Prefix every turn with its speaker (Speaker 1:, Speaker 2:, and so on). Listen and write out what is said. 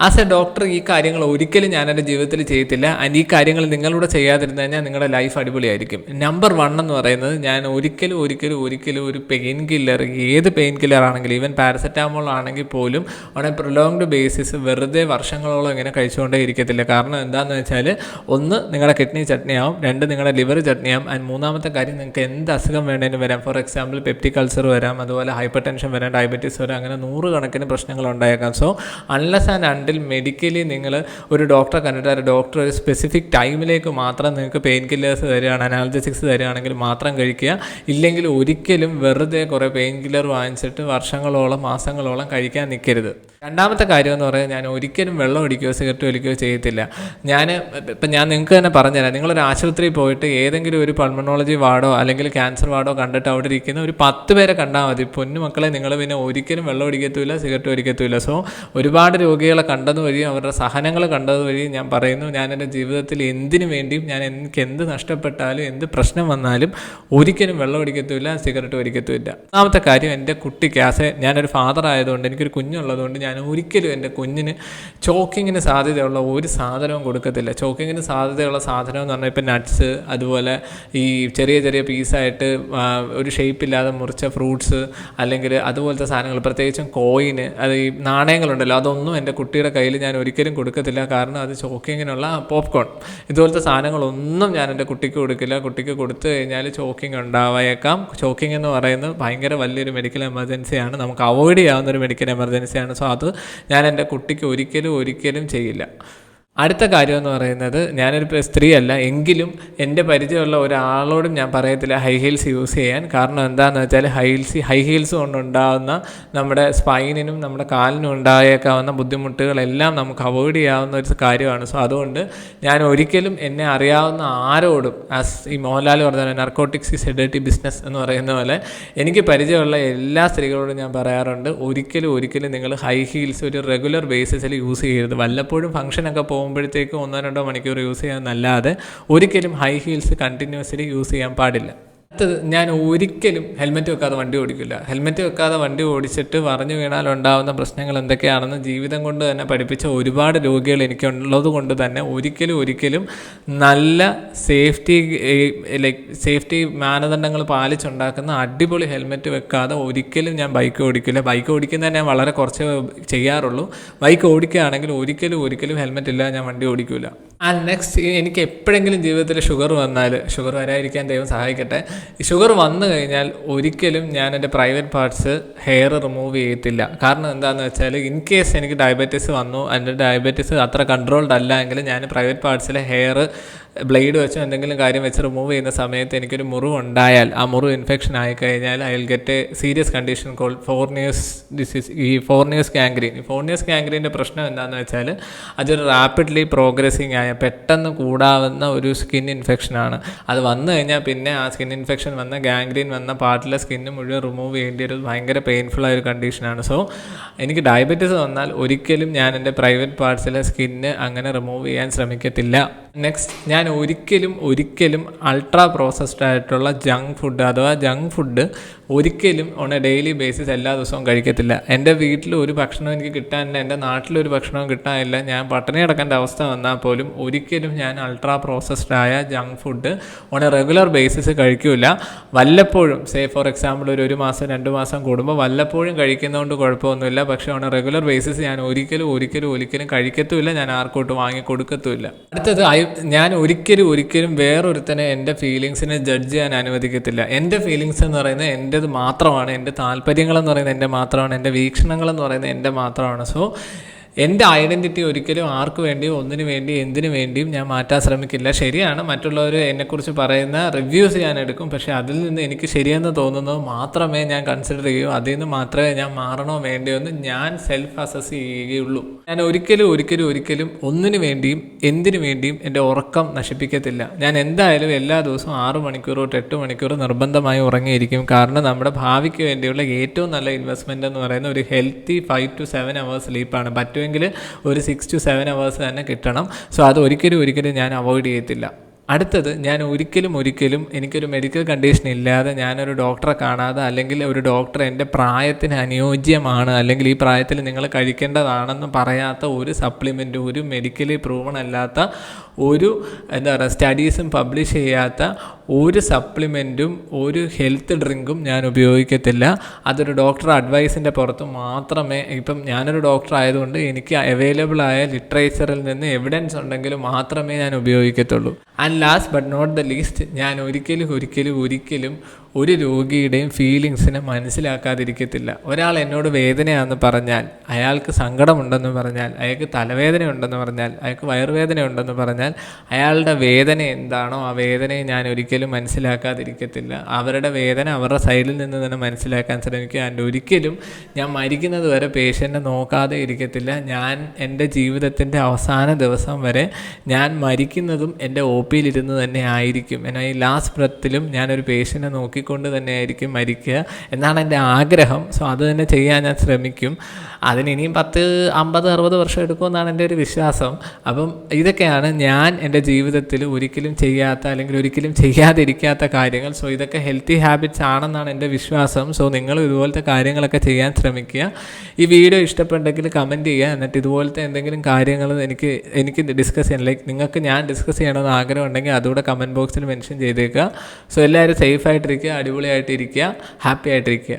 Speaker 1: As A doctor ഈ കാര്യങ്ങൾ ഒരിക്കലും ഞാൻ എൻ്റെ ജീവിതത്തിൽ ചെയ്യത്തില്ല. ആൻഡ് ഈ കാര്യങ്ങൾ നിങ്ങളുടെ ചെയ്യാതിരുന്നു കഴിഞ്ഞാൽ നിങ്ങളുടെ ലൈഫ് അടിപൊളിയായിരിക്കും. നമ്പർ 1 എന്ന് പറയുന്നത്, ഞാൻ ഒരിക്കലും ഒരു പെയിൻ കില്ലർ, ഏത് പെയിൻ കില്ലർ ആണെങ്കിലും, ഈവൻ പാരസെറ്റാമോൾ ആണെങ്കിൽ പോലും ഓൺ എ പ്രൊലോങ്ഡ് ബേസിസ് വെറുതെ വർഷങ്ങളോളം ഇങ്ങനെ കഴിച്ചുകൊണ്ടേ ഇരിക്കത്തില്ല. കാരണം എന്താണെന്ന് വെച്ചാൽ, ഒന്ന് നിങ്ങളുടെ കിഡ്നി ചട്നിയാവും, രണ്ട് നിങ്ങളുടെ ലിവർ ചട്നിയാവും, ആൻഡ് മൂന്നാമത്തെ കാര്യം നിങ്ങൾക്ക് എന്ത് അസുഖം വേണേലും വരാം. ഫോർ എക്സാമ്പിൾ പെപ്റ്റിക് അൾസർ വരാം, അതുപോലെ ഹൈപ്പർ ടെൻഷൻ വരാം, ഡയബറ്റീസ് വരാം, അങ്ങനെ 100 കണക്കിന് പ്രശ്നങ്ങൾ ഉണ്ടായേക്കാം. So unless and until medically നിങ്ങൾ ഒരു ഡോക്ടറെ കണ്ടിട്ട് ആ ഡോക്ടർ ഒരു സ്പെസിഫിക് ടൈമിലേക്ക് മാത്രം നിങ്ങൾക്ക് പെയിൻ കില്ലേഴ്സ് തരികയാണ്, അനാൽജസിക്സ് തരികയാണെങ്കിൽ മാത്രം കഴിക്കുക. ഇല്ലെങ്കിൽ ഒരിക്കലും വെറുതെ കുറേ പെയിൻ കില്ലർ വാങ്ങിച്ചിട്ട് വർഷങ്ങളോളം മാസങ്ങളോളം കഴിക്കാൻ നിൽക്കരുത്. രണ്ടാമത്തെ കാര്യം എന്ന് പറയുന്നത്, ഞാൻ ഒരിക്കലും വെള്ളം അടിക്കുകയോ സിഗരറ്റ് വലിക്കുകയോ ചെയ്യത്തില്ല. ഞാൻ നിങ്ങൾക്ക് തന്നെ പറഞ്ഞുതരാം. നിങ്ങളൊരു ആശുപത്രിയിൽ പോയിട്ട് ഏതെങ്കിലും ഒരു പൾമണോളജി വാർഡോ അല്ലെങ്കിൽ ക്യാൻസർ വാർഡോ കണ്ടിട്ട് അവിടെ ഇരിക്കുന്ന ഒരു 10 പേരെ കണ്ടാൽ മതി. പൊന്നു മക്കളെ, നിങ്ങൾ പിന്നെ ഒരിക്കലും വെള്ളം അടിക്കത്തുമില്ല, സിഗരറ്റ് വലിക്കത്തുമില്ല. സോ ഒരുപാട് രോഗികളെ കണ്ടത് വഴിയും അവരുടെ സഹനങ്ങൾ കണ്ടത് വഴിയും ഞാൻ പറയുന്നു, ഞാൻ എൻ്റെ ജീവിതത്തിൽ എന്തിനു വേണ്ടിയും എനിക്ക് എന്ത് നഷ്ടപ്പെട്ടാലും എന്ത് പ്രശ്നം വന്നാലും ഒരിക്കലും വെള്ളം അടിക്കത്തുമില്ല, സിഗരറ്റ് വലിക്കത്തുമില്ല. ഒന്നാമത്തെ കാര്യം, എൻ്റെ കുട്ടിക്ക് ഞാനൊരു ഫാദർ ആയതുകൊണ്ട്, എനിക്കൊരു കുഞ്ഞുള്ളതുകൊണ്ട് ഞാൻ ഒരിക്കലും എൻ്റെ കുഞ്ഞിന് ചോക്കിങ്ങിന് സാധ്യതയുള്ള ഒരു സാധനവും കൊടുക്കത്തില്ല. ചോക്കിങ്ങിന് സാധ്യതയുള്ള സാധനം എന്ന് പറഞ്ഞാൽ ഇപ്പം നട്ട്സ്, അതുപോലെ ഈ ചെറിയ ചെറിയ പീസായിട്ട് ഒരു ഷേപ്പില്ലാതെ മുറിച്ച ഫ്രൂട്ട്സ്, അല്ലെങ്കിൽ അതുപോലത്തെ സാധനങ്ങൾ, പ്രത്യേകിച്ചും കോയിന്, അത് ഈ നാണയങ്ങളുണ്ടല്ലോ, അതൊന്നും എൻ്റെ കുട്ടിയുടെ കയ്യിൽ ഞാൻ ഒരിക്കലും കൊടുക്കത്തില്ല. കാരണം അത് ചോക്കിങ്ങിനുള്ള പോപ്കോൺ, ഇതുപോലത്തെ സാധനങ്ങളൊന്നും ഞാൻ എൻ്റെ കുട്ടിക്ക് കൊടുക്കില്ല. കുട്ടിക്ക് കൊടുത്തു കഴിഞ്ഞാൽ ചോക്കിങ് ഉണ്ടായേക്കാം. ചോക്കിങ് എന്ന് പറയുന്നത് ഭയങ്കര വലിയൊരു മെഡിക്കൽ എമർജൻസിയാണ്, നമുക്ക് അവോയ്ഡ് ചെയ്യാവുന്ന ഒരു മെഡിക്കൽ എമർജൻസിയാണ്. സോ അത് ഞാൻ എൻ്റെ കുട്ടിക്ക് ഒരിക്കലും ചെയ്യില്ല. അടുത്ത കാര്യം എന്ന് പറയുന്നത്, ഞാനൊരു സ്ത്രീയല്ല എങ്കിലും എൻ്റെ പരിചയമുള്ള ഒരാളോടും ഞാൻ പറയത്തില്ല ഹൈ ഹീൽസ് യൂസ് ചെയ്യാൻ. കാരണം എന്താണെന്ന് വെച്ചാൽ, ഹൈ ഹീൽസ് കൊണ്ടുണ്ടാകുന്ന നമ്മുടെ സ്പൈനിനും നമ്മുടെ കാലിനും ഉണ്ടായേക്കാവുന്ന ബുദ്ധിമുട്ടുകളെല്ലാം നമുക്ക് അവോയ്ഡ് ചെയ്യാവുന്ന ഒരു കാര്യമാണ്. സോ അതുകൊണ്ട് ഞാൻ ഒരിക്കലും എന്നെ അറിയാവുന്ന ആരോടും, ഈ മോഹൻലാൽ പറഞ്ഞ narcotics is A dirty business എന്ന് പറയുന്ന പോലെ, എനിക്ക് പരിചയമുള്ള എല്ലാ സ്ത്രീകളോടും ഞാൻ പറയാറുണ്ട്, ഒരിക്കലും നിങ്ങൾ ഹൈ ഹീൽസ് ഒരു റെഗുലർ ബേസിസിൽ യൂസ് ചെയ്യരുത്. വല്ലപ്പോഴും ഫംഗ്ഷനൊക്കെ പോകുമ്പോഴത്തേക്ക് 1-2 മണിക്കൂർ യൂസ് ചെയ്യാമെന്നല്ലാതെ ഒരിക്കലും ഹൈ ഹീൽസ് കണ്ടിന്യൂസ്ലി യൂസ് ചെയ്യാൻ പാടില്ല. അടുത്തത്, ഞാൻ ഒരിക്കലും ഹെൽമെറ്റ് വെക്കാതെ വണ്ടി ഓടിക്കില്ല. ഹെൽമെറ്റ് വെക്കാതെ വണ്ടി ഓടിച്ചിട്ട് പറഞ്ഞു വീണാൽ ഉണ്ടാകുന്ന പ്രശ്നങ്ങൾ എന്തൊക്കെയാണെന്ന് ജീവിതം കൊണ്ട് തന്നെ പഠിപ്പിച്ച ഒരുപാട് രോഗികൾ എനിക്കുള്ളത് കൊണ്ട് തന്നെ ഒരിക്കലും നല്ല സേഫ്റ്റി മാനദണ്ഡങ്ങൾ പാലിച്ചുണ്ടാക്കുന്ന അടിപൊളി ഹെൽമെറ്റ് വെക്കാതെ ഒരിക്കലും ഞാൻ ബൈക്ക് ഓടിക്കില്ല. ബൈക്ക് ഓടിക്കുന്നത് ഞാൻ വളരെ കുറച്ച് ചെയ്യാറുള്ളൂ. ബൈക്ക് ഓടിക്കുകയാണെങ്കിൽ ഒരിക്കലും ഹെൽമെറ്റ് ഇല്ലാതെ ഞാൻ വണ്ടി ഓടിക്കില്ല. ആൻഡ് നെക്സ്റ്റ്, എനിക്ക് എപ്പോഴെങ്കിലും ജീവിതത്തിൽ ഷുഗർ വരാതിരിക്കാൻ ദൈവം സഹായിക്കട്ടെ. ഷുഗർ വന്നു കഴിഞ്ഞാൽ ഒരിക്കലും ഞാൻ എൻ്റെ പ്രൈവറ്റ് പാർട്സ് ഹെയർ റിമൂവ് ചെയ്യത്തില്ല. കാരണം എന്താണെന്ന് വെച്ചാൽ, ഇൻ കേസ് എനിക്ക് ഡയബറ്റീസ് വന്നു, എൻ്റെ ഡയബറ്റീസ് അത്ര കൺട്രോൾഡ് അല്ല എങ്കിൽ ഞാൻ പ്രൈവറ്റ് പാർട്സിലെ ഹെയർ ബ്ലേഡ് വെച്ചോ എന്തെങ്കിലും കാര്യം വെച്ച് റിമൂവ് ചെയ്യുന്ന സമയത്ത് എനിക്കൊരു മുറിവുണ്ടായാൽ, ആ മുറിവ് ഇൻഫെക്ഷൻ ആയിക്കഴിഞ്ഞാൽ I will get a serious condition called Fournier's disease. ഈ ഫോർണിയസ് ഗാംഗ്രീൻ. ഈ ഫോർണിയസ് ഗാംഗ്രീൻ്റെ പ്രശ്നം എന്താണെന്ന് വെച്ചാൽ, അതൊരു റാപ്പിഡ്ലി പ്രോഗ്രസിങ് ആയ പെട്ടെന്ന് കൂടാവുന്ന ഒരു സ്കിൻ ഇൻഫെക്ഷനാണ്. അത് വന്നു കഴിഞ്ഞാൽ പിന്നെ ആ സ്കിൻ ഇൻഫെക്ഷൻ വന്ന ഗാംഗ്രീൻ വന്ന പാർട്ടിലെ സ്കിന്ന് മുഴുവൻ റിമൂവ് ചെയ്യേണ്ട ഒരു ഭയങ്കര പെയിൻഫുള്ളായ ഒരു കണ്ടീഷനാണ്. സോ എനിക്ക് ഡയബറ്റീസ് വന്നാൽ ഒരിക്കലും ഞാൻ എൻ്റെ പ്രൈവറ്റ് പാർട്സിലെ സ്കിന്ന് അങ്ങനെ റിമൂവ് ചെയ്യാൻ ശ്രമിക്കത്തില്ല. നെക്സ്റ്റ്, ഞാൻ ഒരിക്കലും അൾട്രാ പ്രോസസ്ഡ് ആയിട്ടുള്ള ജങ്ക് ഫുഡ് ഒരിക്കലും ഓൺ എ ഡെയിലി ബേസിസ് എല്ലാ ദിവസവും കഴിക്കത്തില്ല. എൻ്റെ വീട്ടിൽ ഒരു ഭക്ഷണം എനിക്ക് കിട്ടാനില്ല, എൻ്റെ നാട്ടിലൊരു ഭക്ഷണവും കിട്ടാനില്ല, ഞാൻ പട്ടിണി കിടക്കേണ്ട അവസ്ഥ വന്നാൽ പോലും ഒരിക്കലും ഞാൻ അൾട്രാ പ്രോസസ്ഡ് ആയ junk food on A regular basis കഴിക്കില്ല. വല്ലപ്പോഴും, ഫോർ എക്സാമ്പിൾ ഒരു മാസം 2 മാസം കൂടുമ്പോൾ വല്ലപ്പോഴും കഴിക്കുന്നതുകൊണ്ട് കുഴപ്പമൊന്നുമില്ല. പക്ഷേ ഓൺ എ റെഗുലർ ബേസിസ് ഞാൻ ഒരിക്കലും കഴിക്കത്തുമില്ല, ഞാൻ ആർക്കോട്ട് വാങ്ങി കൊടുക്കത്തുമില്ല. അടുത്തത്, ഞാൻ ഒരിക്കലും വേറൊരുത്തനെ എൻ്റെ ഫീലിങ്സിനെ ജഡ്ജ് ചെയ്യാൻ അനുവദിക്കത്തില്ല. എൻ്റെ ഫീലിങ്സ് എന്ന് പറയുന്നത് എൻ്റേത് മാത്രമാണ്, എൻ്റെ താല്പര്യങ്ങളെന്ന് പറയുന്നത് എൻ്റെ മാത്രമാണ്, എൻ്റെ വീക്ഷണങ്ങളെന്ന് പറയുന്നത് എൻ്റെ മാത്രമാണ്. സോ എൻ്റെ ഐഡൻറ്റിറ്റി ഒരിക്കലും ആർക്ക് വേണ്ടിയും എന്തിനു വേണ്ടിയും ഞാൻ മാറ്റാൻ ശ്രമിക്കില്ല. ശരിയാണ്, മറ്റുള്ളവർ എന്നെക്കുറിച്ച് പറയുന്ന റിവ്യൂസ് ഞാൻ എടുക്കും, പക്ഷേ അതിൽ നിന്ന് എനിക്ക് ശരിയെന്ന് തോന്നുന്നത് മാത്രമേ ഞാൻ കൺസിഡർ ചെയ്യൂ. അതിൽ നിന്ന് മാത്രമേ ഞാൻ മാറണോ വേണ്ടിയോ എന്ന് ഞാൻ സെൽഫ് അസസ് ചെയ്യുകയുള്ളൂ. ഞാൻ ഒരിക്കലും എന്തിനു വേണ്ടിയും എൻ്റെ ഉറക്കം നശിപ്പിക്കത്തില്ല. ഞാൻ എന്തായാലും എല്ലാ ദിവസവും 6 മണിക്കൂർ തൊട്ട് 8 മണിക്കൂർ നിർബന്ധമായി ഉറങ്ങിയിരിക്കും. കാരണം നമ്മുടെ ഭാവിക്ക് വേണ്ടിയുള്ള ഏറ്റവും നല്ല ഇൻവെസ്റ്റ്മെൻ്റ് എന്ന് പറയുന്ന ഒരു ഹെൽത്തി 5 to 7 hours സ്ലീപ്പാണ്. പറ്റുമെങ്കിൽ ഒരു 6 to 7 hours തന്നെ കിട്ടണം. സോ അത് ഒരിക്കലും ഞാൻ അവോയ്ഡ് ചെയ്യത്തില്ല. അടുത്തത്, ഞാൻ ഒരിക്കലും എനിക്കൊരു മെഡിക്കൽ കണ്ടീഷൻ ഇല്ലാതെ ഞാനൊരു ഡോക്ടറെ കാണാതെ, അല്ലെങ്കിൽ ഒരു ഡോക്ടർ എൻ്റെ പ്രായത്തിന് അനുയോജ്യമാണ് അല്ലെങ്കിൽ ഈ പ്രായത്തിൽ നിങ്ങൾ കഴിക്കേണ്ടതാണെന്ന് പറയാത്ത ഒരു സപ്ലിമെൻറ്റും, ഒരു മെഡിക്കലി പ്രൂവൺ അല്ലാത്ത ഒരു സ്റ്റഡീസും പബ്ലിഷ് ചെയ്യാത്ത ഒരു സപ്ലിമെൻറ്റും ഒരു ഹെൽത്ത് ഡ്രിങ്കും ഞാൻ ഉപയോഗിക്കത്തില്ല. അതൊരു ഡോക്ടർ അഡ്വൈസിൻ്റെ പുറത്ത് മാത്രമേ, ഇപ്പം ഞാനൊരു ഡോക്ടർ ആയതുകൊണ്ട് എനിക്ക് അവൈലബിൾ ആയ ലിറ്ററേച്ചറിൽ നിന്ന് എവിഡൻസ് ഉണ്ടെങ്കിൽ മാത്രമേ ഞാൻ ഉപയോഗിക്കത്തുള്ളൂ. And last but not the least, ഞാൻ ഒരിക്കലും ഒരു രോഗിയുടെയും ഫീലിങ്സിനെ മനസ്സിലാക്കാതിരിക്കത്തില്ല. ഒരാൾ എന്നോട് വേദനയാണെന്ന് പറഞ്ഞാൽ, അയാൾക്ക് സങ്കടമുണ്ടെന്ന് പറഞ്ഞാൽ, അയാൾക്ക് തലവേദന ഉണ്ടെന്ന് പറഞ്ഞാൽ, അയാൾക്ക് വയറുവേദന ഉണ്ടെന്ന് പറഞ്ഞാൽ, അയാളുടെ വേദന എന്താണോ ആ വേദനയെ ഞാൻ ഒരിക്കലും മനസ്സിലാക്കാതിരിക്കത്തില്ല. അവരുടെ വേദന അവരുടെ സൈഡിൽ നിന്ന് തന്നെ മനസ്സിലാക്കാൻ ശ്രമിക്കുക. ആൻഡ് ഒരിക്കലും ഞാൻ മരിക്കുന്നത് വരെ പേഷ്യൻറ്റിനെ നോക്കാതെ ഇരിക്കത്തില്ല. ഞാൻ എൻ്റെ ജീവിതത്തിൻ്റെ അവസാന ദിവസം വരെ ഞാൻ മരിക്കുന്നതും എൻ്റെ OPയിലിരുന്ന് തന്നെ ആയിരിക്കും. എന്നാൽ ഈ ലാസ്റ്റ് ബ്രത്തിലും ഞാനൊരു പേഷ്യൻറ്റിനെ നോക്കിക്കൊണ്ട് തന്നെ ആയിരിക്കും മരിക്കുക എന്നാണ് എൻ്റെ ആഗ്രഹം. സോ അത് തന്നെ ചെയ്യാൻ ഞാൻ ശ്രമിക്കും. അതിന് ഇനിയും 10, 50, 60 വർഷം എടുക്കുമെന്നാണ് എൻ്റെ ഒരു വിശ്വാസം. അപ്പം ഇതൊക്കെയാണ് ഞാൻ എൻ്റെ ജീവിതത്തിൽ ഒരിക്കലും ചെയ്യാത്ത അല്ലെങ്കിൽ ഒരിക്കലും ചെയ്യാതിരിക്കാത്ത കാര്യങ്ങൾ. സോ ഇതൊക്കെ ഹെൽത്തി ഹാബിറ്റ്സ് ആണെന്നാണ് എൻ്റെ വിശ്വാസം. സോ നിങ്ങൾ ഇതുപോലത്തെ കാര്യങ്ങളൊക്കെ ചെയ്യാൻ ശ്രമിക്കുക. ഈ വീഡിയോ ഇഷ്ടപ്പെട്ടെങ്കിൽ കമൻറ്റ് ചെയ്യുക. എന്നിട്ട് ഇതുപോലത്തെ എന്തെങ്കിലും കാര്യങ്ങൾ എനിക്ക് ഡിസ്കസ് ചെയ്യാൻ, ലൈക്ക് നിങ്ങൾക്ക് ഞാൻ ഡിസ്കസ് ചെയ്യണമെന്ന് ആഗ്രഹം ഉണ്ടെങ്കിൽ അതുകൂടെ കമൻറ്റ് ബോക്സിൽ മെൻഷൻ ചെയ്തേക്കുക. സോ എല്ലാവരും സേഫായിട്ടിരിക്കുക, അടിപൊളിയായിട്ടിരിക്കുക, ഹാപ്പി ആയിട്ടിരിക്കുക.